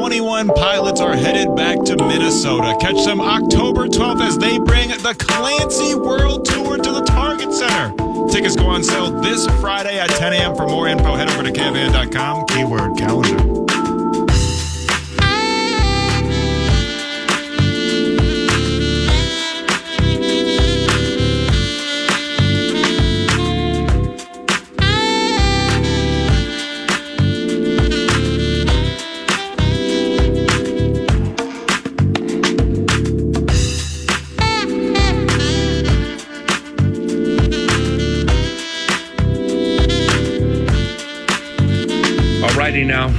21 pilots are headed back to Minnesota. Catch them October 12th as they bring the Clancy World Tour to the Target Center. Tickets go on sale this Friday at 10 a.m. For more info, head over to KFAN.com, keyword calendar. Now,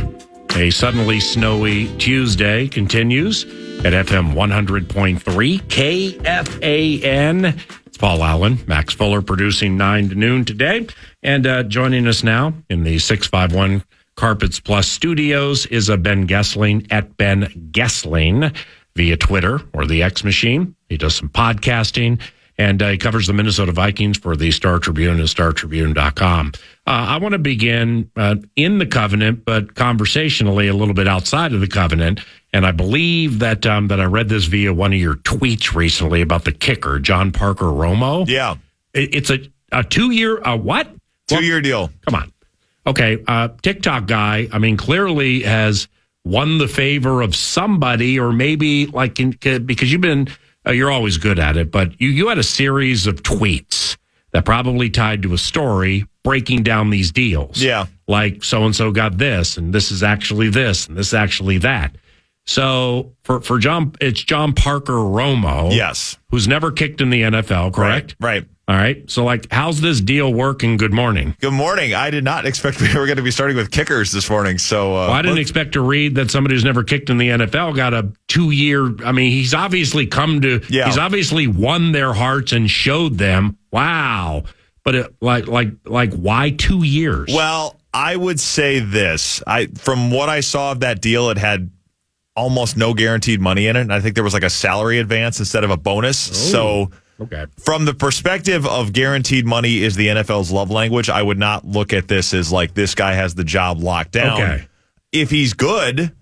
a suddenly snowy Tuesday continues at FM 100.3 KFAN. It's Paul Allen, Max Fuller producing 9 to noon today. And joining us now in the 651 Carpets Plus studios is Ben Goessling at Ben Goessling via Twitter or the X Machine. He does some podcasting. And he covers the Minnesota Vikings for the Star Tribune and StarTribune.com. I want to begin in the Covenant, but conversationally a little bit outside of the Covenant. And I believe that that I read this via one of your tweets recently about the kicker, John Parker Romo. Yeah. It's a 2-year, what? 2-year deal. Come on. Okay, TikTok guy, I mean, clearly has won the favor of somebody, or maybe because you've been... you're always good at it, but you had a series of tweets that probably tied to a story breaking down these deals. Yeah. Like so-and-so got this, and this is actually this, and this is actually that. So for John, it's John Parker Romo. Yes. Who's never kicked in the NFL, correct? Right. All right. So, how's this deal working? Good morning. Good morning. I did not expect we were going to be starting with kickers this morning. So, I didn't expect to read that somebody who's never kicked in the NFL got a 2-year. I mean, he's obviously he's obviously won their hearts and showed them. Wow. But why 2 years? Well, I would say this. From what I saw of that deal, it had almost no guaranteed money in it. And I think there was a salary advance instead of a bonus. Oh. So. Okay. From the perspective of guaranteed money is the NFL's love language, I would not look at this as this guy has the job locked down. Okay. If he's good,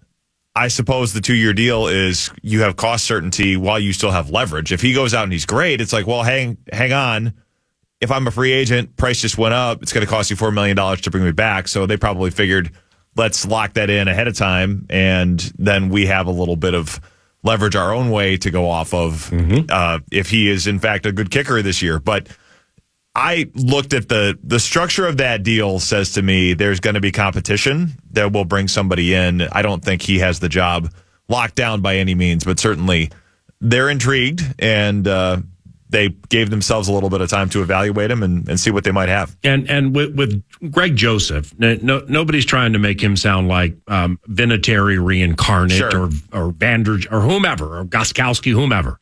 I suppose the 2-year deal is you have cost certainty while you still have leverage. If he goes out and he's great, it's well, hang on. If I'm a free agent, price just went up. It's going to cost you $4 million to bring me back. So they probably figured, let's lock that in ahead of time, and then we have a little bit of leverage our own way to go off of if he is, in fact, a good kicker this year. But I looked at the structure of that deal says to me there's going to be competition that will bring somebody in. I don't think he has the job locked down by any means, but certainly they're intrigued, and they gave themselves a little bit of time to evaluate him and see what they might have. And with Greg Joseph, nobody's trying to make him sound like Vinatieri reincarnate, sure, or Vander or whomever, or Gostkowski, whomever.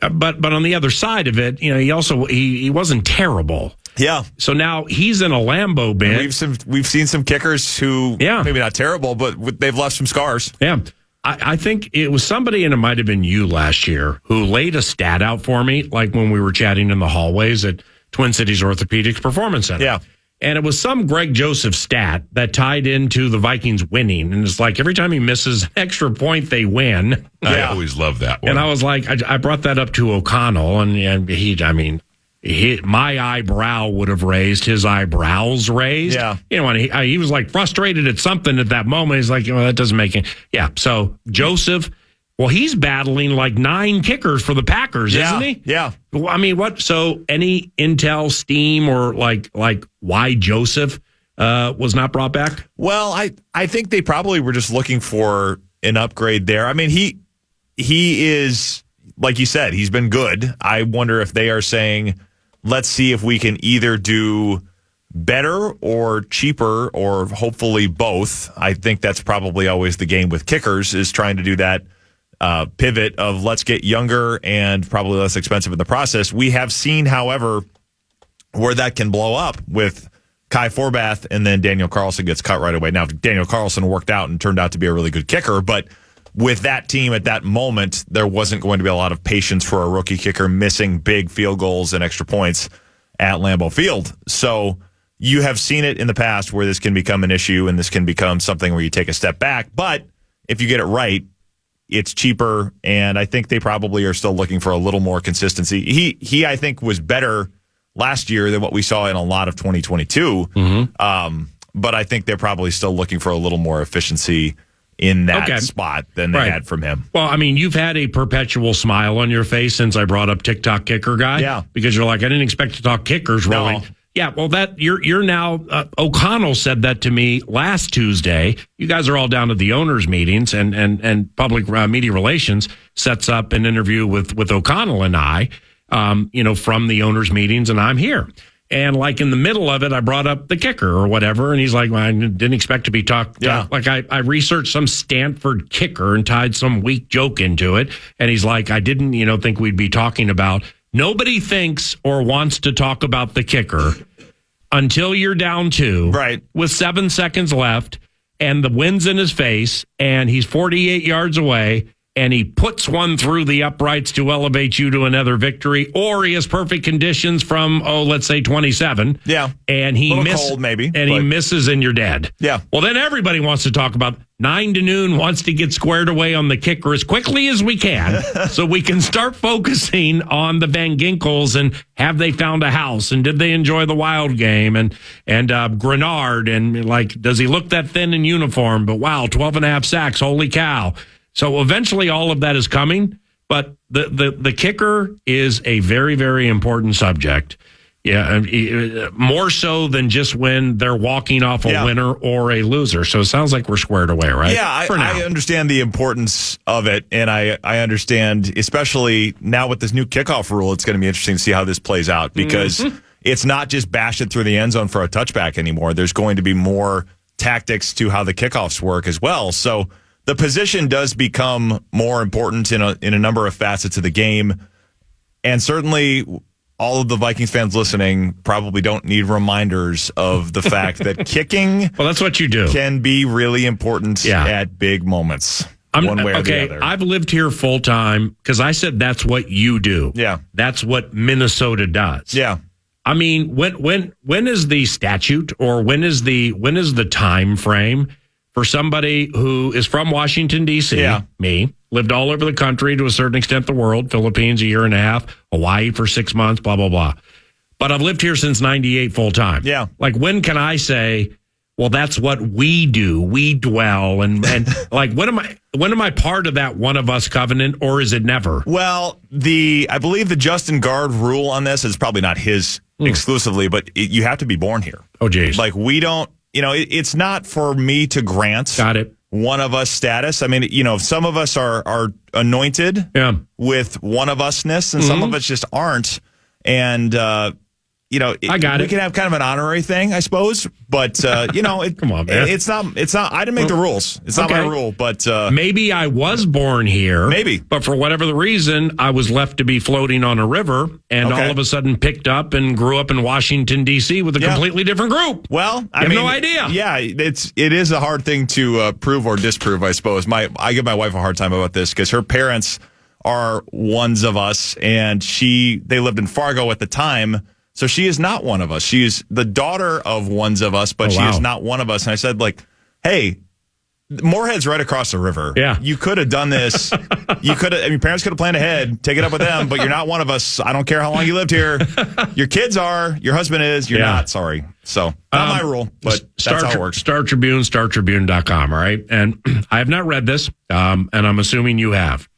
But on the other side of it, he wasn't terrible. Yeah. So now he's in a Lambeau bin. We've seen some kickers who maybe not terrible, but they've left some scars. Yeah. I think it was somebody, and it might have been you last year, who laid a stat out for me, when we were chatting in the hallways at Twin Cities Orthopedics Performance Center. Yeah. And it was some Greg Joseph stat that tied into the Vikings winning. And it's every time he misses an extra point, they win. I always love that one. And I was I brought that up to O'Connell, and my eyebrow would have raised, his eyebrows raised. Yeah. And he was frustrated at something at that moment. He's that doesn't make it. Yeah. So Joseph, he's battling 9 kickers for the Packers, isn't he? Yeah. I mean, what? So any intel, steam, or why Joseph was not brought back? Well, I think they probably were just looking for an upgrade there. I mean, he is, like you said, he's been good. I wonder if they are saying, let's see if we can either do better or cheaper, or hopefully both. I think that's probably always the game with kickers, is trying to do that pivot of let's get younger and probably less expensive in the process. We have seen, however, where that can blow up with Kai Forbath, and then Daniel Carlson gets cut right away. Now, Daniel Carlson worked out and turned out to be a really good kicker, but with that team at that moment, there wasn't going to be a lot of patience for a rookie kicker missing big field goals and extra points at Lambeau Field. So you have seen it in the past where this can become an issue, and this can become something where you take a step back. But if you get it right, it's cheaper, and I think they probably are still looking for a little more consistency. He I think, was better last year than what we saw in a lot of 2022. But I think they're probably still looking for a little more efficiency in that spot than they had from him. Well, I mean, you've had a perpetual smile on your face since I brought up TikTok kicker guy. Yeah. Because you're like, I didn't expect to talk kickers really. No. Yeah, well, that you're now. O'Connell said that to me last Tuesday. You guys are all down at the owners' meetings, and public media relations sets up an interview with O'Connell and I, from the owners' meetings, and I'm here. And like in the middle of it, I brought up the kicker or whatever, and he's like, well, I didn't expect to be talked. Like I researched some Stanford kicker and tied some weak joke into it, and he's like, I didn't, think we'd be talking about. Nobody thinks or wants to talk about the kicker until you're down 2, right, with 7 seconds left, and the wind's in his face, and he's 48 yards away, and he puts one through the uprights to elevate you to another victory, or he has perfect conditions from, let's say 27. Yeah. And he misses, cold maybe, he misses and you're dead. Yeah. Well, then everybody wants to talk about 9 to noon, wants to get squared away on the kicker as quickly as we can so we can start focusing on the Van Ginkels and have they found a house and did they enjoy the Wild game and Grenard and like, does he look that thin in uniform? But wow, 12 and a half sacks. Holy cow. So eventually all of that is coming, but the kicker is a very, very important subject. Yeah, more so than just when they're walking off a winner or a loser. So it sounds like we're squared away, right? Yeah, I understand the importance of it, and I understand, especially now with this new kickoff rule, it's going to be interesting to see how this plays out because it's not just bash it through the end zone for a touchback anymore. There's going to be more tactics to how the kickoffs work as well. So the position does become more important in a number of facets of the game. And certainly all of the Vikings fans listening probably don't need reminders of the fact that kicking well, that's what you do. Can be really important at big moments. One way or the other. I've lived here full time because I said that's what you do. Yeah. That's what Minnesota does. Yeah. I mean, when is the statute or when is the time frame for somebody who is from Washington, D.C., me, lived all over the country, to a certain extent the world, Philippines a year and a half, Hawaii for 6 months, blah, blah, blah. But I've lived here since 98 full time. Yeah. Like, when can I say, well, that's what we do, we dwell, and like, when am I part of that one of us covenant, or is it never? Well, I believe the Justin Guard rule on this is probably not his exclusively, but you have to be born here. Oh, geez. Like, we don't, it's not for me to grant one of us status. I mean, some of us are anointed with one of usness, and some of us just aren't. And, I got it. We can have kind of an honorary thing, I suppose, but come on, man. It's not. I didn't make the rules. It's not my rule, but maybe I was born here. Maybe, but for whatever the reason, I was left to be floating on a river, and all of a sudden picked up and grew up in Washington D.C. with a completely different group. Well, I have mean, no idea. Yeah, it is a hard thing to prove or disprove, I suppose. I give my wife a hard time about this because her parents are ones of us, and they lived in Fargo at the time. So she is not one of us. She is the daughter of ones of us, but she is not one of us. And I said, like, hey, Moorhead's right across the river. Yeah. You could have done this. Your parents could have planned ahead, take it up with them, but you're not one of us. I don't care how long you lived here. Your kids are, your husband is, you're not. Sorry. So not my rule, but that's how it works. Star Tribune, StarTribune.com, all right? And I have not read this, and I'm assuming you have.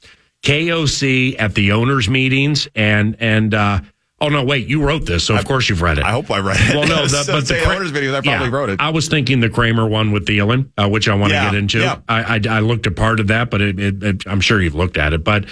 KOC at the owners' meetings and oh, no, wait, you wrote this, so of course you've read it. I hope I read it. Well, no, but the owners' video, I probably wrote it. I was thinking the Kramer one with Thielen, which I want to get into. Yeah. I looked at part of that, but I'm sure you've looked at it. But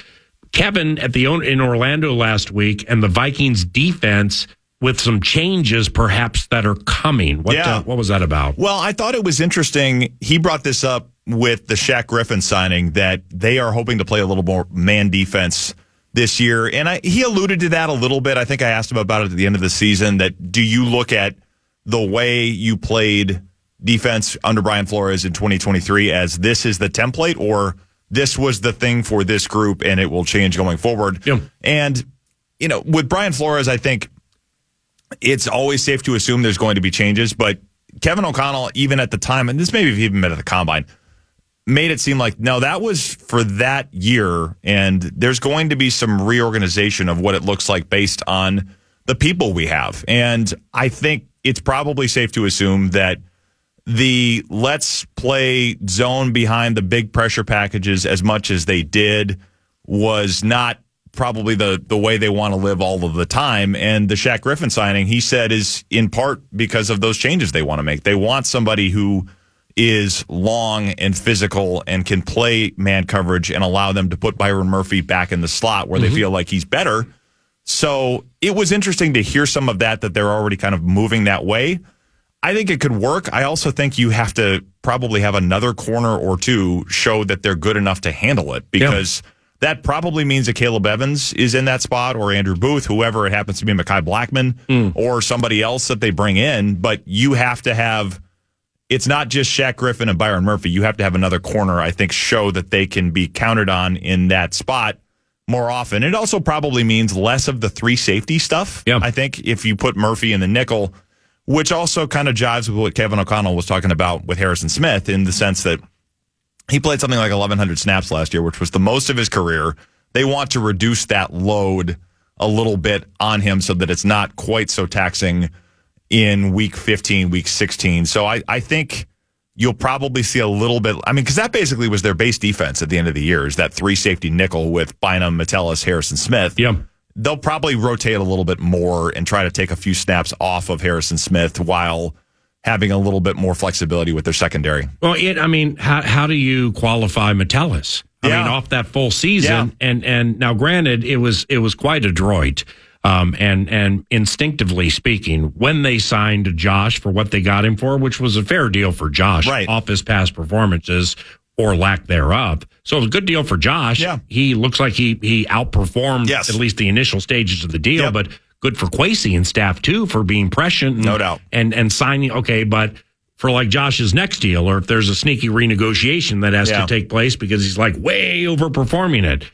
Kevin in Orlando last week, and the Vikings defense with some changes perhaps that are coming. What was that about? Well, I thought it was interesting. He brought this up with the Shaq Griffin signing that they are hoping to play a little more man defense this year. And he alluded to that a little bit. I think I asked him about it at the end of the season, that do you look at the way you played defense under Brian Flores in 2023 as this is the template, or this was the thing for this group and it will change going forward? Yeah. And, with Brian Flores, I think it's always safe to assume there's going to be changes, but Kevin O'Connell, even at the time, and this maybe even met at the combine, made it seem like, no, that was for that year, and there's going to be some reorganization of what it looks like based on the people we have. And I think it's probably safe to assume that the let's play zone behind the big pressure packages as much as they did was not probably the way they want to live all of the time. And the Shaq Griffin signing, he said, is in part because of those changes they want to make. They want somebody who is long and physical and can play man coverage and allow them to put Byron Murphy back in the slot where they feel like he's better. So it was interesting to hear some of that they're already kind of moving that way. I think it could work. I also think you have to probably have another corner or two show that they're good enough to handle it, because that probably means that Caleb Evans is in that spot, or Andrew Booth, whoever it happens to be, Mekhi Blackmon, or somebody else that they bring in. But you have to have, it's not just Shaq Griffin and Byron Murphy. You have to have another corner, I think, show that they can be counted on in that spot more often. It also probably means less of the three safety stuff. I think if you put Murphy in the nickel, which also kind of jives with what Kevin O'Connell was talking about with Harrison Smith, in the sense that he played something like 1,100 snaps last year, which was the most of his career. They want to reduce that load a little bit on him so that it's not quite so taxing in week 15, week 16. So I think you'll probably see a little bit, I mean, because that basically was their base defense at the end of the year, is that three safety nickel with Bynum, Metellus, Harrison Smith. They'll probably rotate a little bit more and try to take a few snaps off of Harrison Smith while having a little bit more flexibility with their secondary. Well, how do you qualify Metellus? I mean, off that full season, and now granted, it was quite adroit. And instinctively speaking, when they signed Josh for what they got him for, which was a fair deal for Josh off his past performances or lack thereof. So it was a good deal for Josh. He looks like he outperformed at least the initial stages of the deal, but good for Kwesi and staff too for being prescient. No doubt. And signing, okay, but for like Josh's next deal, or if there's a sneaky renegotiation that has to take place because he's like way overperforming it.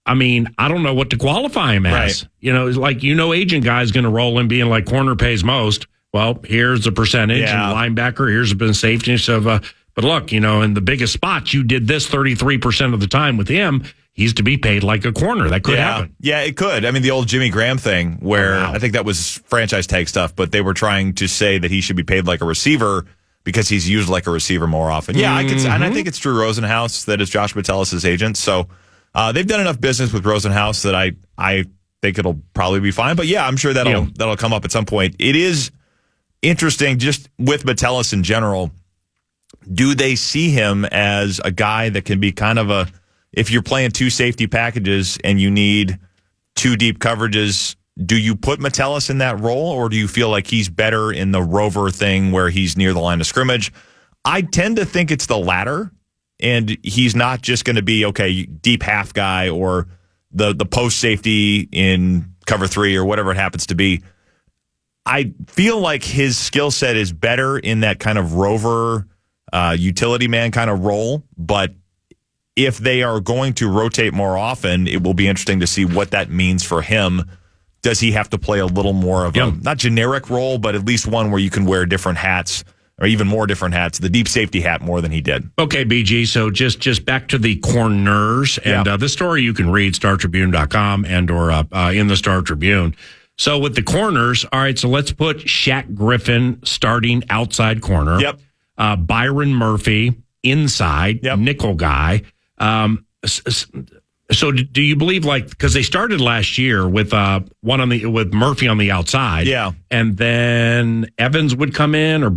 I mean, I don't know what to qualify him as. You know, it's like, agent guy's going to roll in being like corner pays most. Well, here's the percentage, and linebacker, here's a safety. So, but look, in the biggest spots, you did this 33% of the time with him. He's to be paid like a corner. That could happen. Yeah, it could. I mean, the old Jimmy Graham thing where I think that was franchise tag stuff, but they were trying to say that he should be paid like a receiver because he's used like a receiver more often. I could, and I think it's Drew Rosenhaus that is Josh Metellus' agent. So they've done enough business with Rosenhaus that I think it'll probably be fine. But I'm sure that'll come up at some point. It is interesting just with Metellus in general. Do they see him as a guy that can be kind of if you're playing two safety packages and you need two deep coverages, do you put Metellus in that role, or do you feel like he's better in the rover thing where he's near the line of scrimmage? I tend to think it's the latter, and he's not just going to be, deep half guy or the post safety in cover three or whatever it happens to be. I feel like his skill set is better in that kind of rover utility man kind of role, but if they are going to rotate more often, it will be interesting to see what that means for him. Does he have to play a little more of a, not generic role, but at least one where you can wear different hats, or even more different hats, the deep safety hat more than he did. Okay, BG, so just back to the corners, and this story you can read, StarTribune.com and or in the Star Tribune. So with the corners, all right, so let's put Shaq Griffin starting outside corner. Byron Murphy inside, nickel guy. So do you believe, because they started last year with with Murphy on the outside, and then Evans would come in, or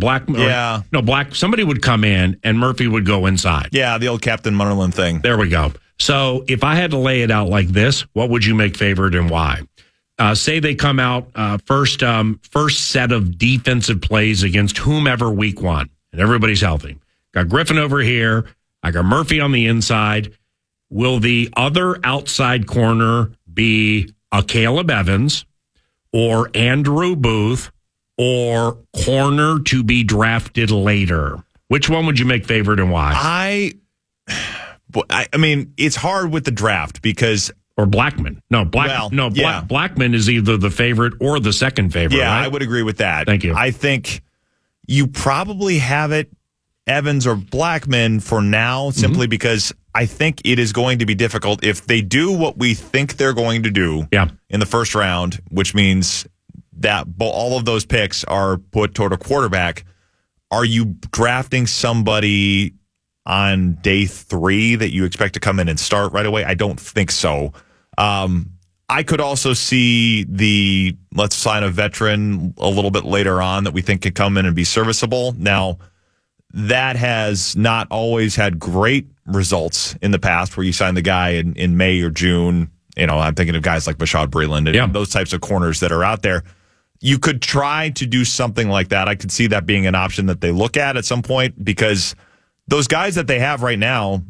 somebody would come in and Murphy would go inside. The old Captain Munnerlyn thing. There we go. So if I had to lay it out like this, what would you make favored and why? Say they come out first set of defensive plays against whomever week one, and everybody's healthy. Got Griffin over here. I got Murphy on the inside. Will the other outside corner be a Caleb Evans or Andrew Booth or corner to be drafted later? Which one would you make favored and why? I mean, it's hard with the draft because... Or Blackmon. Blackmon is either the favorite or the second favorite, right? I would agree with that. Thank you. I think you probably have it Evans or Blackmon for now, simply because I think it is going to be difficult if they do what we think they're going to do in the first round, which means that all of those picks are put toward a quarterback. Are you drafting somebody on day 3 that you expect to come in and start right away? I don't think so. I could also see let's sign a veteran a little bit later on that we think could come in and be serviceable. Now, that has not always had great results in the past where you sign the guy in May or June. I'm thinking of guys like Bashad Breeland and those types of corners that are out there. You could try to do something like that. I could see that being an option that they look at some point, because those guys that they have right now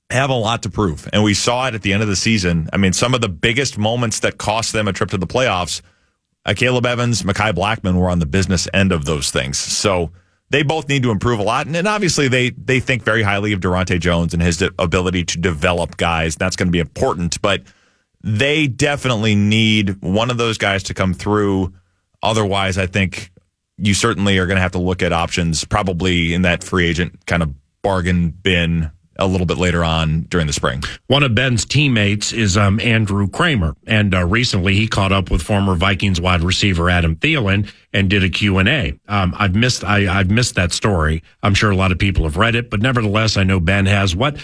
have a lot to prove. And we saw it at the end of the season. I mean, some of the biggest moments that cost them a trip to the playoffs, Caleb Evans, Mekhi Blackmon were on the business end of those things. So they both need to improve a lot. And obviously they think very highly of Durante Jones and his ability to develop guys. That's going to be important. But they definitely need one of those guys to come through. Otherwise, I think you certainly are going to have to look at options probably in that free agent kind of bargain bin a little bit later on during the spring. One of Ben's teammates is Andrew Kramer, and recently he caught up with former Vikings wide receiver Adam Thielen and did a Q&A. I've missed that story. I'm sure a lot of people have read it, but nevertheless, I know Ben has. What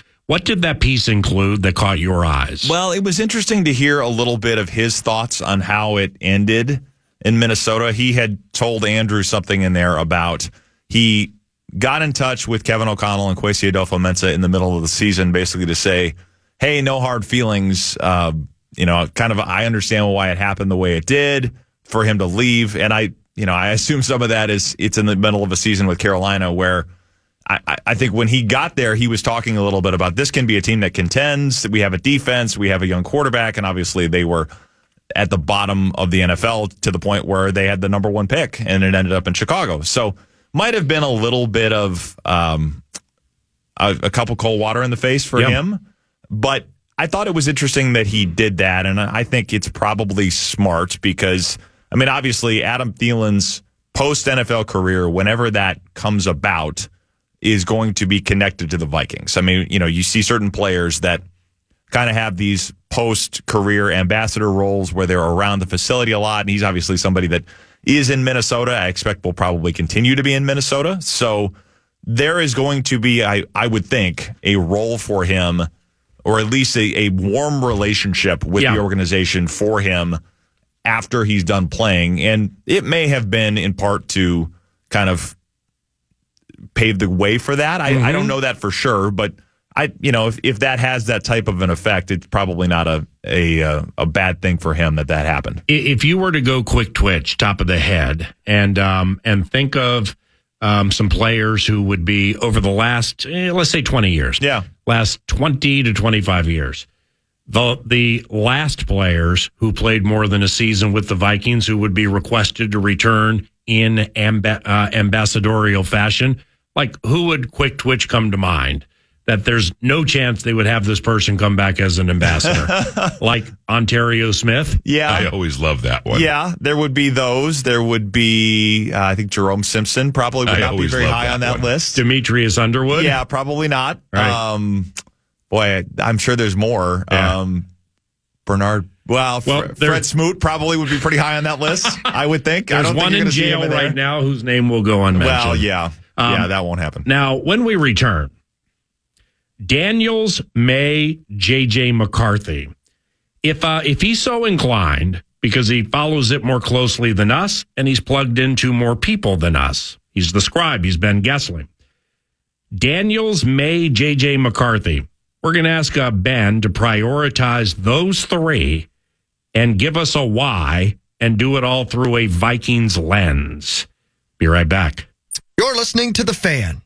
did that piece include that caught your eyes? Well, it was interesting to hear a little bit of his thoughts on how it ended in Minnesota. He had told Andrew something in there about he got in touch with Kevin O'Connell and Kwesi Adolfo-Mensah in the middle of the season, basically to say, hey, no hard feelings. I understand why it happened the way it did for him to leave. And I assume some of that is it's in the middle of a season with Carolina where I think when he got there, he was talking a little bit about this can be a team that contends. We have a defense. We have a young quarterback. And obviously they were at the bottom of the NFL to the point where they had the number 1 pick and it ended up in Chicago. So might have been a little bit of a cup of cold water in the face for him. But I thought it was interesting that he did that. And I think it's probably smart because, obviously Adam Thielen's post-NFL career, whenever that comes about, is going to be connected to the Vikings. You see certain players that kind of have these post-career ambassador roles where they're around the facility a lot. And he's obviously somebody that is in Minnesota. I expect will probably continue to be in Minnesota. So there is going to be, I would think, a role for him, or at least a warm relationship with the organization for him after he's done playing. And it may have been in part to kind of pave the way for that. I don't know that for sure, but if that has that type of an effect, it's probably not a bad thing for him that happened. If you were to go quick twitch, top of the head, and think of some players who would be over the last, let's say 20 years. Yeah. Last 20 to 25 years. The last players who played more than a season with the Vikings who would be requested to return in ambassadorial fashion, like who would quick twitch come to mind? That there's no chance they would have this person come back as an ambassador, like Ontario Smith. Yeah. I always love that one. Yeah, there would be those. There would be, I think Jerome Simpson probably would not be very high on that list. Demetrius Underwood? Yeah, probably not. Right. Boy, I'm sure there's more. Yeah. Bernard. Fred Smoot probably would be pretty high on that list, I would think. There's one in jail right now whose name will go unmentioned. Well, yeah. That won't happen. Now, when we return, Daniels may J.J. McCarthy. If he's so inclined, because he follows it more closely than us, and he's plugged into more people than us. He's the scribe. He's Ben Goessling. Daniels may J.J. McCarthy. We're going to ask Ben to prioritize those 3 and give us a why and do it all through a Vikings lens. Be right back. You're listening to The Fan.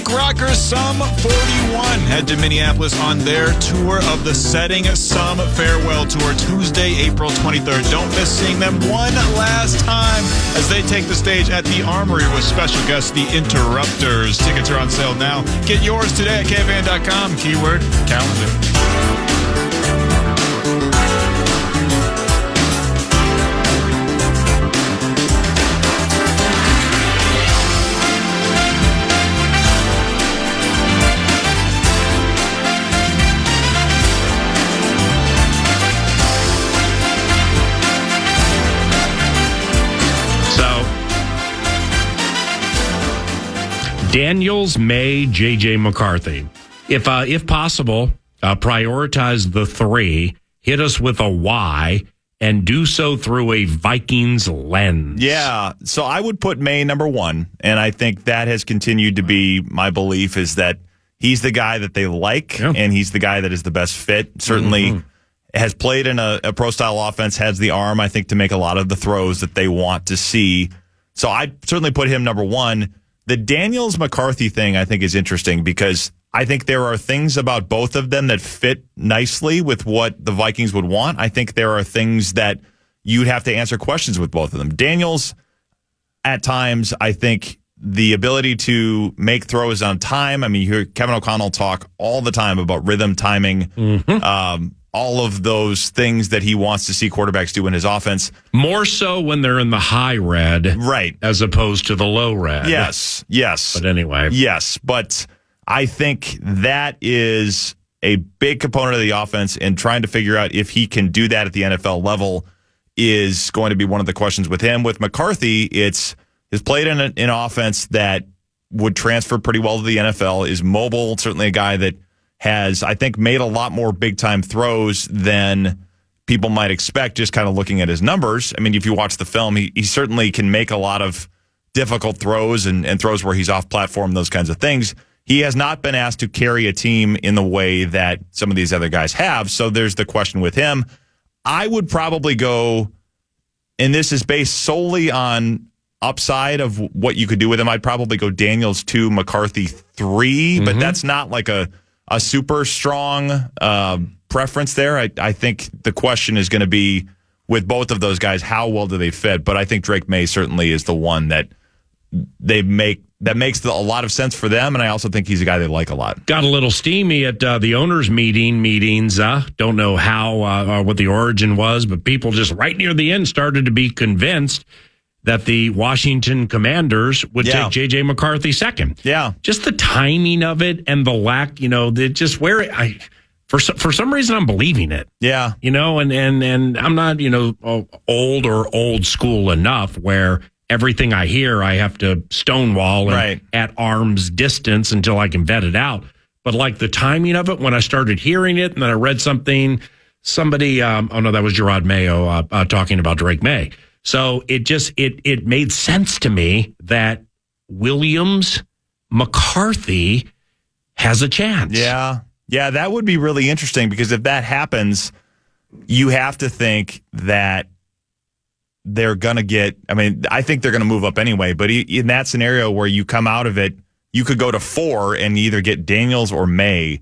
Rockers Sum 41 head to Minneapolis on their tour of the Setting Some Farewell Tour Tuesday, April 23rd. Don't miss seeing them one last time as they take the stage at the Armory with special guests, the Interrupters. Tickets are on sale now. Get yours today at KFAN.com. Keyword calendar. Daniels, May, J.J. McCarthy. If possible, prioritize the three, hit us with a why, and do so through a Vikings lens. Yeah, so I would put May number one, and I think that has continued to be my belief is that he's the guy that they like, and he's the guy that is the best fit. Certainly has played in a pro-style offense, has the arm, I think, to make a lot of the throws that they want to see. So I'd certainly put him number one. The Daniels-McCarthy thing, I think, is interesting because I think there are things about both of them that fit nicely with what the Vikings would want. I think there are things that you'd have to answer questions with both of them. Daniels, at times, I think the ability to make throws on time. I mean, you hear Kevin O'Connell talk all the time about rhythm, timing, all of those things that he wants to see quarterbacks do in his offense. More so when they're in the high red, right, as opposed to the low red. Yes. But anyway. Yes, but I think that is a big component of the offense, and trying to figure out if he can do that at the NFL level is going to be one of the questions with him. With McCarthy, he's played in an offense that would transfer pretty well to the NFL, is mobile, certainly a guy that has, I think, made a lot more big-time throws than people might expect just kind of looking at his numbers. I mean, if you watch the film, he certainly can make a lot of difficult throws and throws where he's off-platform, those kinds of things. He has not been asked to carry a team in the way that some of these other guys have, so there's the question with him. I would probably go, and this is based solely on upside of what you could do with him, I'd probably go Daniels 2, McCarthy 3, but that's not like a super strong preference there. I think the question is going to be with both of those guys, how well do they fit? But I think Drake May certainly is the one that makes a lot of sense for them, and I also think he's a guy they like a lot. Got a little steamy at the owners' meetings. Don't know how what the origin was, but people just right near the end started to be convinced that the Washington Commanders would take J.J. McCarthy second. Yeah. Just the timing of it and the lack, just where for some reason I'm believing it. Yeah. And I'm not, old or old school enough where everything I hear I have to stonewall and at arm's distance until I can vet it out. But like the timing of it, when I started hearing it and then I read somebody, that was Gerard Mayo talking about Drake May. So it made sense to me that Williams McCarthy has a chance. Yeah. Yeah, that would be really interesting because if that happens, you have to think that they're going to get, I think they're going to move up anyway, but in that scenario where you come out of it, you could go to 4 and either get Daniels or May.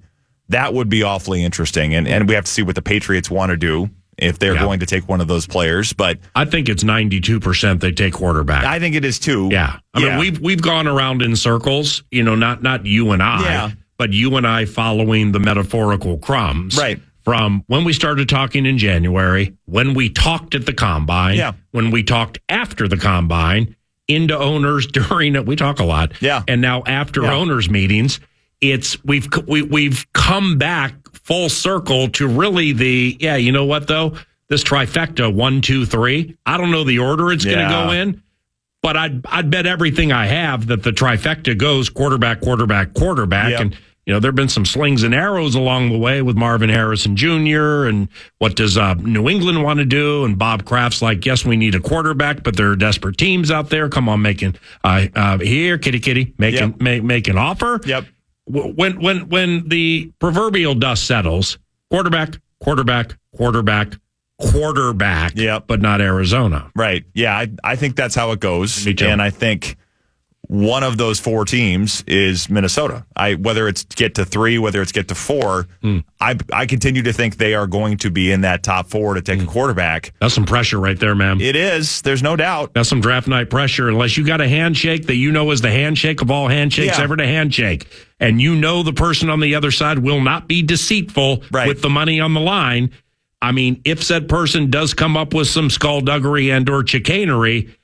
That would be awfully interesting. And we have to see what the Patriots want to do if they're going to take one of those players. But I think it's 92% they take quarterback. I think it is too. Yeah. I mean, we've gone around in circles, not you and I, but you and I following the metaphorical crumbs. Right. From when we started talking in January, when we talked at the Combine, when we talked after the Combine, into owners during it. We talk a lot. Yeah. And now after owners meetings, we've come back full circle to really you know what though? This trifecta 1, 2, 3. I don't know the order it's going to go in, but I'd bet everything I have that the trifecta goes quarterback, quarterback, quarterback. Yep. And there've been some slings and arrows along the way with Marvin Harrison Jr. And what does New England want to do? And Bob Kraft's like, yes, we need a quarterback, but there are desperate teams out there. Come on, making here, kitty, make an offer. Yep. When the proverbial dust settles, quarterback, but not Arizona. Right. Yeah, I think that's how it goes. Me too. And I think one of those 4 teams is Minnesota. Whether it's get to 3, whether it's get to 4, I continue to think they are going to be in that top 4 to take a quarterback. That's some pressure right there, man. It is. There's no doubt. That's some draft night pressure. Unless you got a handshake that is the handshake of all handshakes ever to handshake. And the person on the other side will not be deceitful with the money on the line. I mean, if said person does come up with some skullduggery and or chicanery,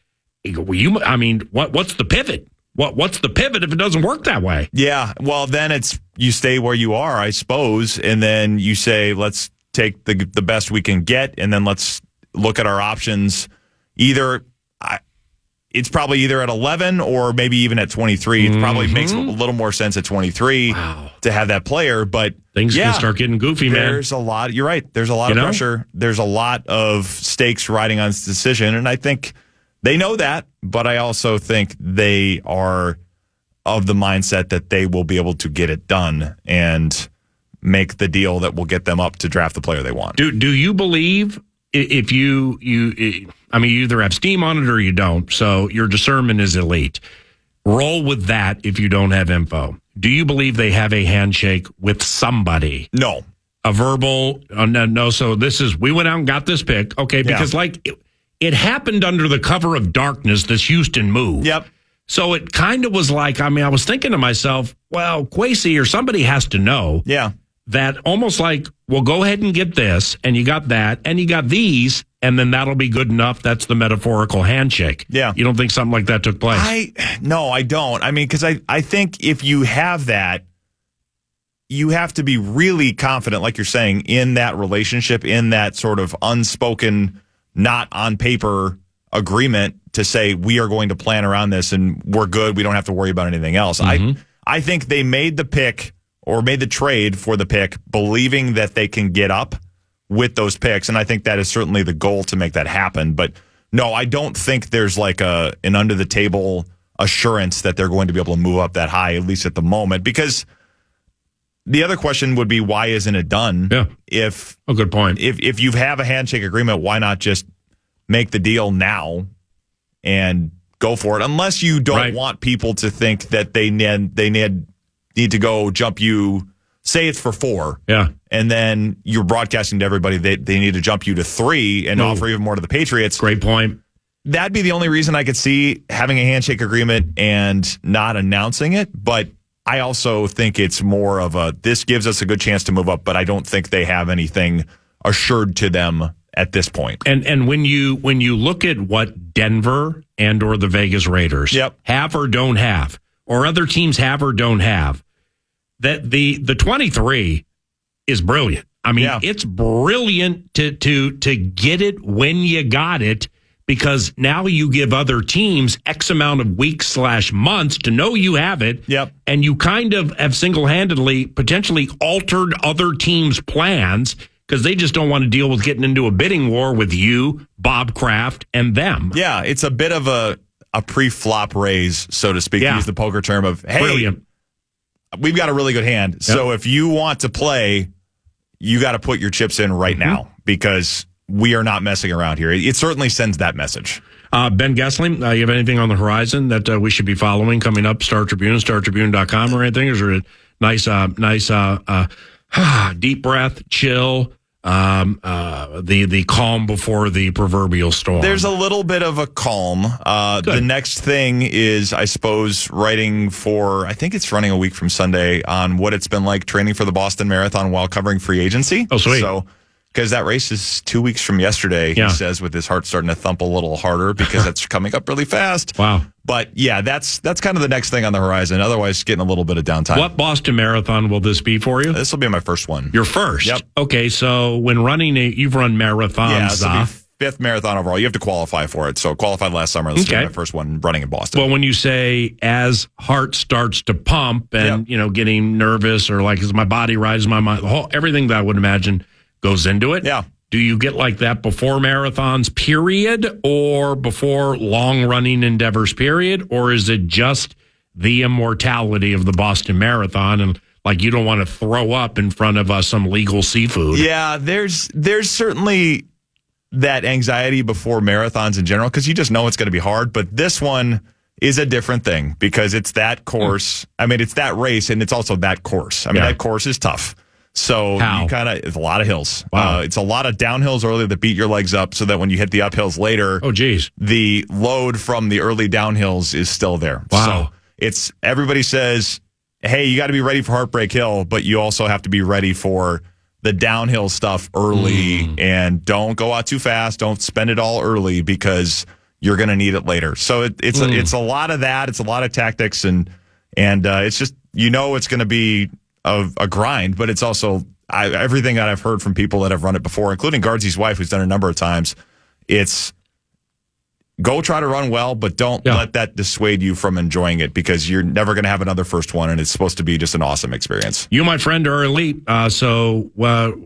what's the pivot? What's the pivot if it doesn't work that way? Yeah, well, then you stay where you are, I suppose, and then you say, let's take the best we can get, and then let's look at our options. Either it's probably either at 11 or maybe even at 23. It probably makes a little more sense at 23 to have that player. But things can start getting goofy, man. There's a lot. You're right. There's a lot of pressure. There's a lot of stakes riding on this decision. And I think they know that. But I also think they are of the mindset that they will be able to get it done and make the deal that will get them up to draft the player they want. Do you believe if you either have steam on it or you don't, so your discernment is elite. Roll with that if you don't have info. Do you believe they have a handshake with somebody? No. A verbal? No. So we went out and got this pick. Okay, because it happened under the cover of darkness, this Houston move. Yep. So it kind of was like, I was thinking to myself, well, Quasey or somebody has to know. Yeah. That almost like, well, go ahead and get this, and you got that, and you got these, and then that'll be good enough. That's the metaphorical handshake. Yeah. You don't think something like that took place? No, I don't. I mean, because I think if you have that, you have to be really confident, like you're saying, in that relationship, in that sort of unspoken, not on paper agreement to say, we are going to plan around this and we're good. We don't have to worry about anything else. I think they made the pick or made the trade for the pick believing that they can get up with those picks. And I think that is certainly the goal to make that happen. But no, I don't think there's like an under the table assurance that they're going to be able to move up that high, at least at the moment, because the other question would be, why isn't it done? Yeah. Good point. If you have a handshake agreement, why not just make the deal now and go for it? Unless you don't want people to think that they need to go jump you. Say it's for 4. Yeah. And then you're broadcasting to everybody that they need to jump you to 3 and offer even more to the Patriots. Great point. That'd be the only reason I could see having a handshake agreement and not announcing it. But I also think it's more of this gives us a good chance to move up, but I don't think they have anything assured to them at this point. And when you look at what Denver and or the Vegas Raiders have or don't have, or other teams have or don't have, that the 23 is brilliant. I mean, it's brilliant to get it when you got it, because now you give other teams X amount of weeks / months to know you have it. Yep. And you kind of have single-handedly potentially altered other teams' plans because they just don't want to deal with getting into a bidding war with you, Bob Kraft, and them. Yeah, it's a bit of a pre-flop raise, so to speak, to use the poker term of, hey, brilliant. We've got a really good hand. Yep. So if you want to play, you got to put your chips in right now, because we are not messing around here. It certainly sends that message. Ben Goessling, you have anything on the horizon that we should be following coming up? Star Tribune, StarTribune.com or anything? Is there a nice deep breath, chill, the calm before the proverbial storm? There's a little bit of a calm. The next thing is, I suppose, writing for, I think it's running a week from Sunday, on what it's been like training for the Boston Marathon while covering free agency. Oh, sweet. So, because that race is 2 weeks from yesterday, he says, with his heart starting to thump a little harder because it's coming up really fast. Wow. But yeah, that's kind of the next thing on the horizon. Otherwise, getting a little bit of downtime. What Boston Marathon will this be for you? This will be my first one. Your first? Yep. Okay, so when running you've run marathons. Yeah, this will be 5th marathon overall. You have to qualify for it. So qualified last summer. This will be my first one running in Boston. Well, when you say as heart starts to pump and getting nervous, or like as my body rises, my mind, everything that I would imagine goes into it. Yeah. Do you get like that before marathons, period, or before long-running endeavors, period? Or is it just the immortality of the Boston Marathon and like you don't want to throw up in front of some legal seafood? Yeah, there's certainly that anxiety before marathons in general, because you just know it's going to be hard. But this one is a different thing because it's that course. I mean, it's that race, and it's also that course. I mean, that course is tough. So you it's a lot of hills. Wow. It's a lot of downhills early that beat your legs up so that when you hit the uphills later, the load from the early downhills is still there. Wow. So it's, everybody says, hey, you got to be ready for Heartbreak Hill, but you also have to be ready for the downhill stuff early, and don't go out too fast. Don't spend it all early because you're going to need it later. So it's a lot of that. It's a lot of tactics, and it's just, it's going to be a grind, but it's also everything that I've heard from people that have run it before, including Guardsy's wife, who's done it a number of times. It's go try to run well, but don't let that dissuade you from enjoying it, because you're never going to have another first one, and it's supposed to be just an awesome experience. You, my friend, are elite. So what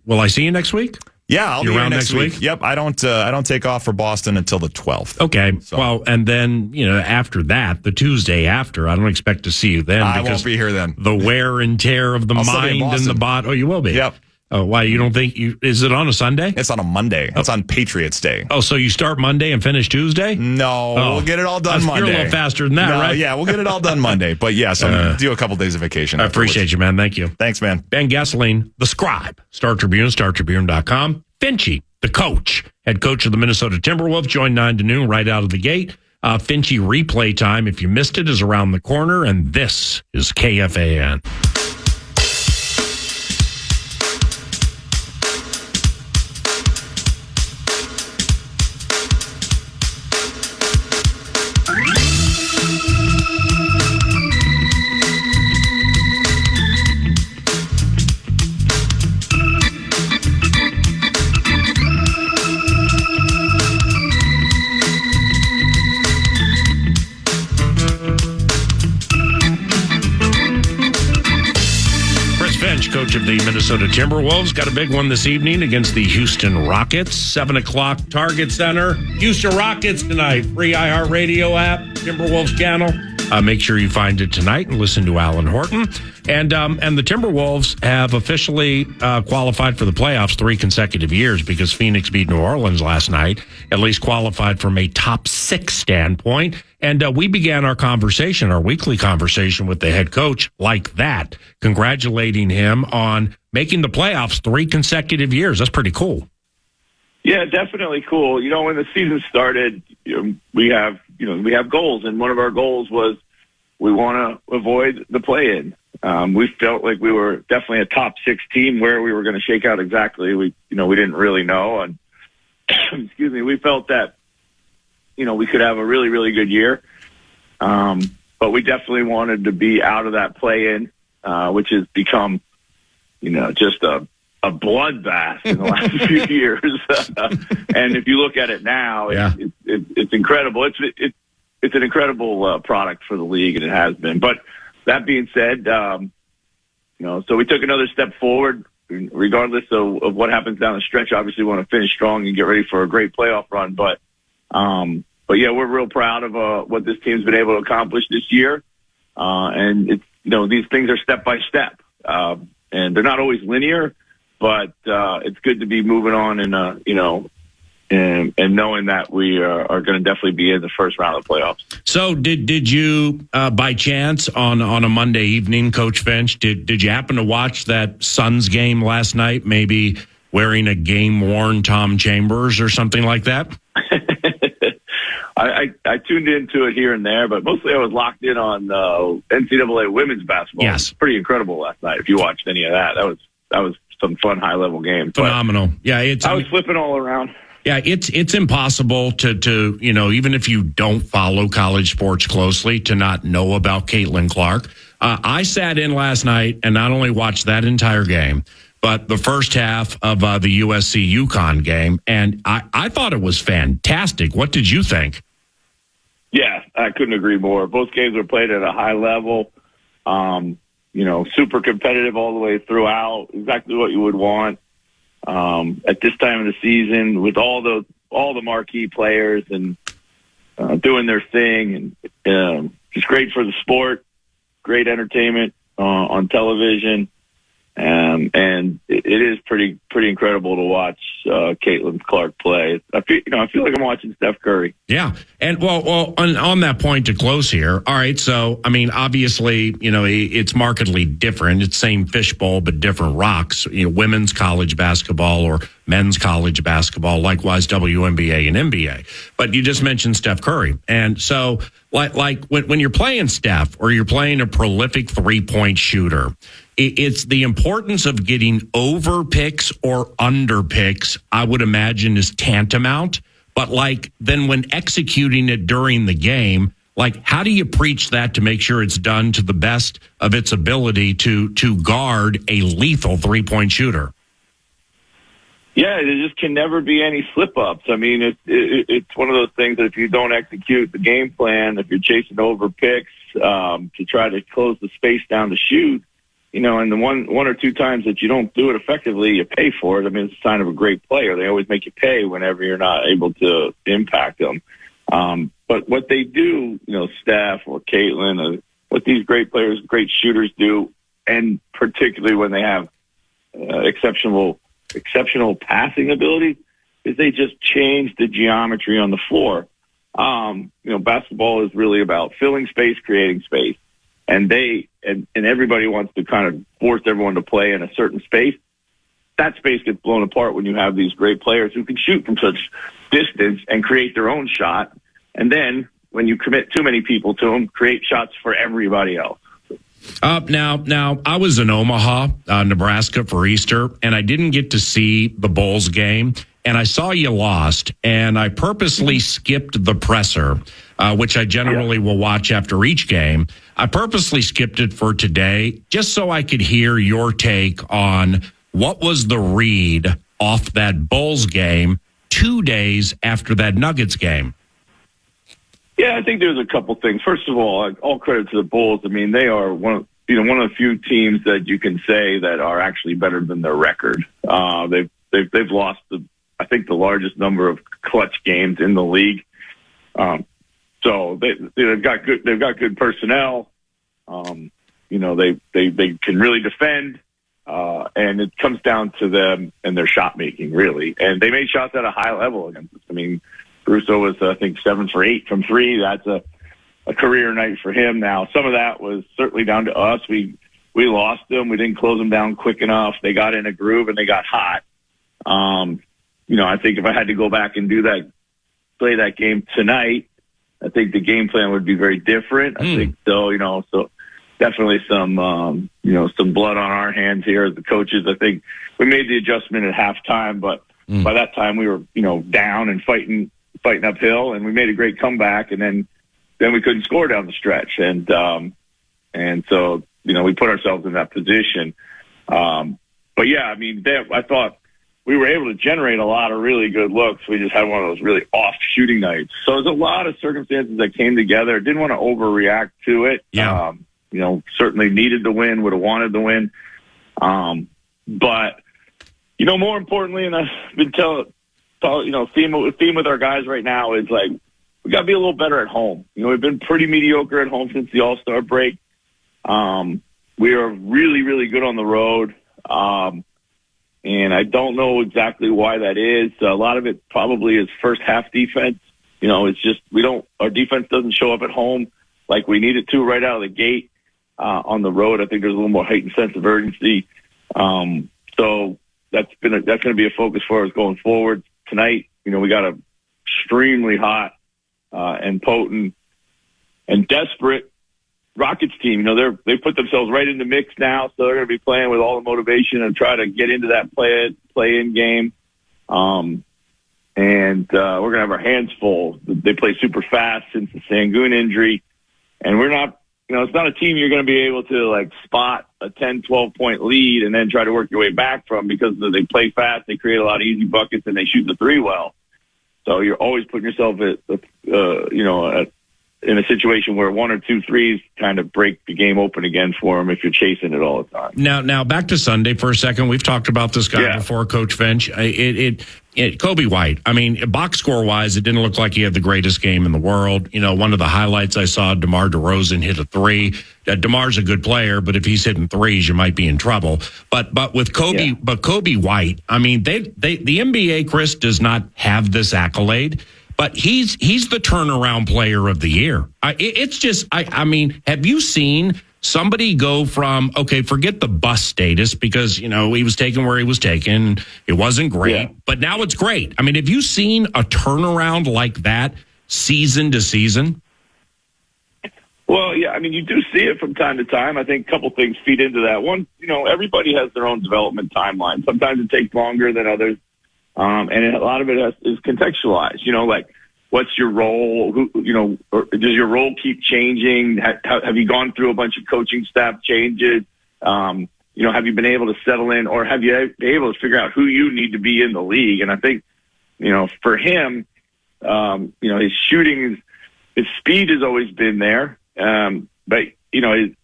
will I see you next week? Yeah, I'll be around here next week. Yep, I don't take off for Boston until the 12th. Okay, so. Well, and then after that, the Tuesday after, I don't expect to see you then. I won't be here then. The wear and tear of the mind and the body. Oh, you will be. Yep. Oh, why? You don't think is it on a Sunday? It's on a Monday. It's on Patriots Day. Oh, so you start Monday and finish Tuesday? No, we'll get it all done Monday. You're a little faster than that, right? Yeah, we'll get it all done Monday. But yes, I'm going to do a couple days of vacation. I appreciate you, man. Thank you. Thanks, man. Ben Goessling, the scribe, Star Tribune, StarTribune.com. Finchy, the coach, head coach of the Minnesota Timberwolves, joined 9 to noon right out of the gate. Finchy replay time, if you missed it, is around the corner, and this is KFAN. Finch, coach of the Minnesota Timberwolves, got a big one this evening against the Houston Rockets. 7 o'clock Target Center. Houston Rockets tonight. Free iHeartRadio app, Timberwolves channel. Make sure you find it tonight and listen to Alan Horton. And the Timberwolves have officially qualified for the playoffs 3 consecutive years, because Phoenix beat New Orleans last night, at least qualified from a top 6 standpoint. And we began our weekly conversation with the head coach like that, congratulating him on making the playoffs 3 consecutive years. That's pretty cool. Yeah, definitely cool. When the season started, we have goals, and one of our goals was we want to avoid the play-in. We felt like we were definitely a top 6 team. Where we were going to shake out exactly, we didn't really know. And excuse me, we felt that we could have a really, really good year. But we definitely wanted to be out of that play-in, which has become, just a bloodbath in the last few years. And if you look at it now, it's incredible. It's an incredible product for the league, and it has been. But that being said, so we took another step forward, regardless of what happens down the stretch. Obviously, we want to finish strong and get ready for a great playoff run. But yeah, we're real proud of what this team's been able to accomplish this year. And it's these things are step by step, and they're not always linear. But it's good to be moving on and knowing that we are going to definitely be in the first round of the playoffs. So did you, by chance, on a Monday evening, Coach Finch, did you happen to watch that Suns game last night, maybe wearing a game-worn Tom Chambers or something like that? I tuned into it here and there, but mostly I was locked in on NCAA women's basketball. Yes. It was pretty incredible last night. If you watched any of that, that was some fun high-level games. Phenomenal. But yeah, I was flipping all around. Yeah, it's impossible to even if you don't follow college sports closely, to not know about Caitlin Clark. I sat in last night and not only watched that entire game, but the first half of the USC UConn game, and I thought it was fantastic. What did you think? Yeah, I couldn't agree more. Both games were played at a high level. Super competitive all the way throughout, exactly what you would want at this time of the season, with all the marquee players and doing their thing, and just great for the sport, great entertainment on television, and it is pretty incredible to watch Caitlin Clark play. I feel like I'm watching Steph Curry. Yeah, and well, on that point to close here. All right, so I mean, obviously, it's markedly different. It's same fishbowl but different rocks. Women's college basketball or men's college basketball, likewise WNBA and NBA. But you just mentioned Steph Curry, and so like when you're playing Steph or you're playing a prolific 3-point shooter, it's the importance of getting over picks or under picks, I would imagine, is tantamount. But then when executing it during the game, how do you preach that to make sure it's done to the best of its ability to guard a lethal 3-point shooter? Yeah, there just can never be any slip-ups. I mean, it's one of those things that if you don't execute the game plan, if you're chasing over picks to try to close the space down to shoot, and the one or two times that you don't do it effectively, you pay for it. I mean, it's a sign of a great player. They always make you pay whenever you're not able to impact them. But what they do, Steph or Caitlin, what these great players, great shooters do, and particularly when they have exceptional passing ability, is they just change the geometry on the floor. Basketball is really about filling space, creating space, and everybody wants to kind of force everyone to play in a certain space. That space gets blown apart when you have these great players who can shoot from such distance and create their own shot. And then when you commit too many people to them, create shots for everybody else. Now, I was in Omaha, Nebraska for Easter, and I didn't get to see the Bulls game, and I saw you lost, and I purposely skipped the presser, which I generally will watch after each game. I purposely skipped it for today just so I could hear your take on what was the read off that Bulls game 2 days after that Nuggets game. Yeah, I think there's a couple things. First of all credit to the Bulls. I mean, they are one of the few teams that you can say that are actually better than their record. They've lost I think the largest number of clutch games in the league. So they've got good personnel. They can really defend, and it comes down to them and their shot making really. And they made shots at a high level against us. I mean, Russo was, I think, 7 for 8 from 3. That's a career night for him. Now, some of that was certainly down to us. We lost them. We didn't close them down quick enough. They got in a groove and they got hot. I think if I had to go back and play that game tonight, I think the game plan would be very different. I think so. So definitely some blood on our hands here as the coaches. I think we made the adjustment at halftime, but by that time we were, down and fighting uphill, and we made a great comeback, and then we couldn't score down the stretch, and so we put ourselves in that position. But yeah, I mean, I thought we were able to generate a lot of really good looks. We just had one of those really off shooting nights. So there's a lot of circumstances that came together. Didn't want to overreact to it. Yeah. Certainly needed the win. Would have wanted the win. But more importantly, and I've been theme with our guys right now is like, we got to be a little better at home. We've been pretty mediocre at home since the All-Star break. We are really, really good on the road. And I don't know exactly why that is. A lot of it probably is first half defense. It's just, our defense doesn't show up at home like we need it to right out of the gate. On the road, I think there's a little more heightened sense of urgency. So that's going to be a focus for us going forward. Tonight, we got a extremely hot and potent and desperate Rockets team. They put themselves right in the mix now, so they're going to be playing with all the motivation and try to get into that play-in game. And we're going to have our hands full. They play super fast since the Sangoon injury, and we're not. It's not a team you're going to be able to spot a 10, 12-point lead and then try to work your way back from, because they play fast, they create a lot of easy buckets, and they shoot the three well. So you're always putting yourself in a situation where 1 or 2 threes kind of break the game open again for them if you're chasing it all the time. Now back to Sunday for a second. We've talked about this guy before, Coach Finch. Kobe White. I mean, box score wise, it didn't look like he had the greatest game in the world. One of the highlights I saw, DeMar DeRozan hit a 3. DeMar's a good player, but if he's hitting threes, you might be in trouble. But with Kobe, Kobe White, I mean, the NBA, Chris, does not have this accolade. But he's the turnaround player of the year. It's just, I mean, have you seen somebody go from, okay, forget the bust status, because, he was taken where he was taken. It wasn't great, but now it's great. I mean, have you seen a turnaround like that season to season? Well, yeah, I mean, you do see it from time to time. I think a couple things feed into that. One, everybody has their own development timeline. Sometimes it takes longer than others. And a lot of it is contextualized, what's your role? Or does your role keep changing? Have you gone through a bunch of coaching staff changes? have you been able to settle in, or have you been able to figure out who you need to be in the league? And I think, for him, his shooting, his speed has always been there. But, I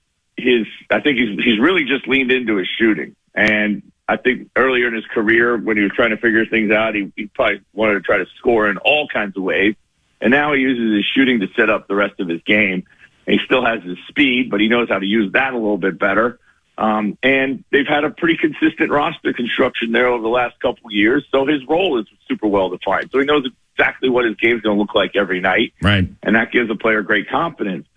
think he's really just leaned into his shooting. And I think earlier in his career, when he was trying to figure things out, he probably wanted to try to score in all kinds of ways. And now he uses his shooting to set up the rest of his game. And he still has his speed, but he knows how to use that a little bit better. And they've had a pretty consistent roster construction there over the last couple of years. So his role is super well defined. So he knows exactly what his game's going to look like every night. Right. And that gives a player great confidence.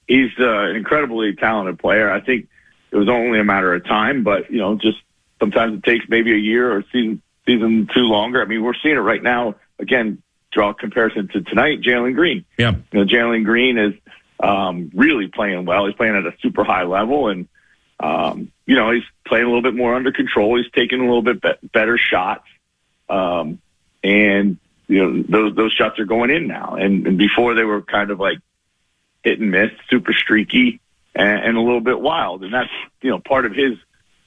He's an incredibly talented player. I think it was only a matter of time, but, just sometimes it takes maybe a year or season too longer. I mean, we're seeing it right now. Again, draw a comparison to tonight, Jalen Green. Yeah. Jalen Green is really playing well. He's playing at a super high level, and, he's playing a little bit more under control. He's taking a little bit better shots. And, those shots are going in now. And before they were kind of like hit and miss, super streaky, and a little bit wild. And that's, part of his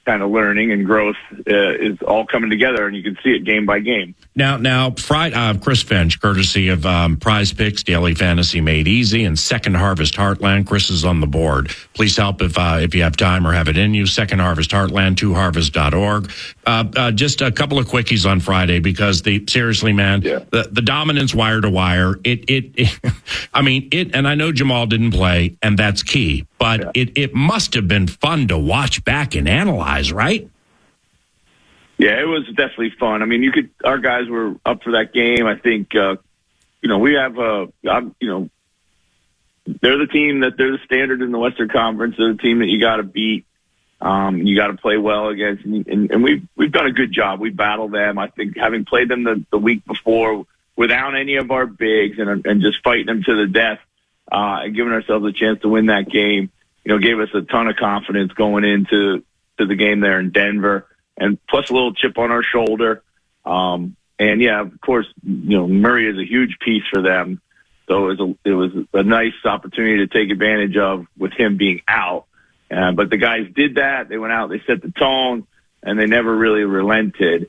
kind of learning and growth is all coming together, and you can see it game by game. Now, Chris Finch, courtesy of Prize Picks, Daily Fantasy Made Easy, and Second Harvest Heartland. Chris is on the board. Please help if you have time or have it in you. Second Harvest Heartland, 2harvest.org. Just a couple of quickies on Friday, because seriously, man, the dominance wire to wire. And I know Jamal didn't play, and that's key, but it must have been fun to watch back and analyze, right? Yeah, it was definitely fun. I mean, our guys were up for that game. I think, we have, they're the team they're the standard in the Western Conference. They're the team that you got to beat. You got to play well against, and we've done a good job. We battled them. I think having played them the week before without any of our bigs and just fighting them to the death, and giving ourselves a chance to win that game, gave us a ton of confidence going into the game there in Denver. And plus a little chip on our shoulder. And of course, Murray is a huge piece for them. So it was a nice opportunity to take advantage of with him being out. But the guys did that. They went out, they set the tone, and they never really relented,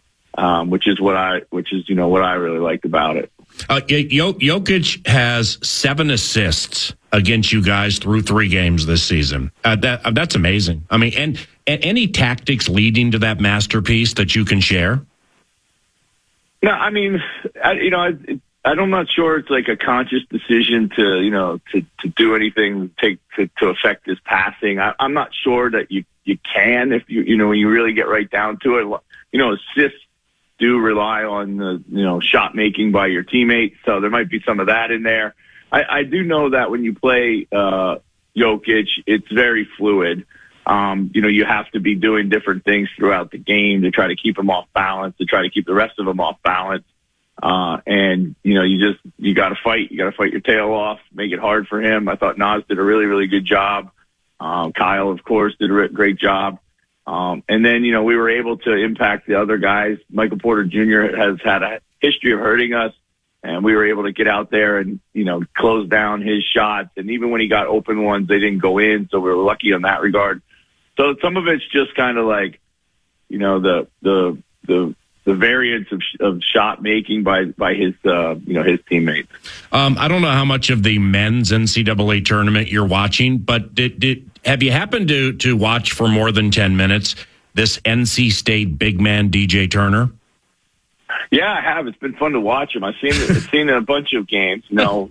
which is what I really liked about it. Jokic has 7 assists against you guys through 3 games this season. That's amazing. I mean, and any tactics leading to that masterpiece that you can share? No, I mean, I'm not sure it's like a conscious decision to do anything to affect his passing. I'm not sure that you can if when you really get right down to it. Assists do rely on the shot making by your teammates, so there might be some of that in there. I do know that when you play Jokic, it's very fluid. You have to be doing different things throughout the game to try to keep him off balance, to try to keep the rest of them off balance. And you got to fight. You got to fight your tail off, make it hard for him. I thought Nas did a really, really good job. Kyle, of course, did a great job. And then, we were able to impact the other guys. Michael Porter Jr. has had a history of hurting us, and we were able to get out there and, close down his shots. And even when he got open ones, they didn't go in. So we were lucky in that regard. So some of it's just kind of like, the variance of shot making by his his teammates. I don't know how much of the men's NCAA tournament you're watching, but have you happened to watch for more than 10 minutes this NC State big man DJ Turner? Yeah, I have. It's been fun to watch him. I've seen a bunch of games. Not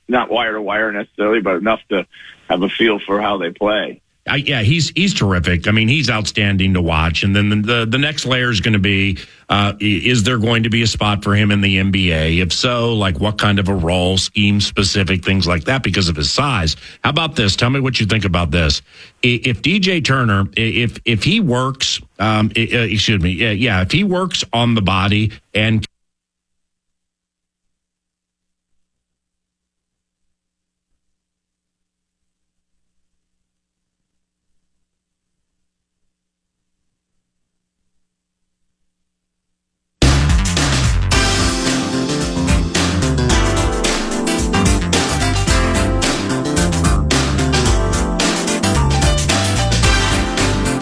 wire to wire necessarily, but enough to have a feel for how they play. He's terrific. I mean, he's outstanding to watch. And then the next layer is going to be, is there going to be a spot for him in the NBA? If so, like what kind of a role, scheme specific, things like that because of his size. How about this? Tell me what you think about this. If DJ Turner, if he works, if he works on the body and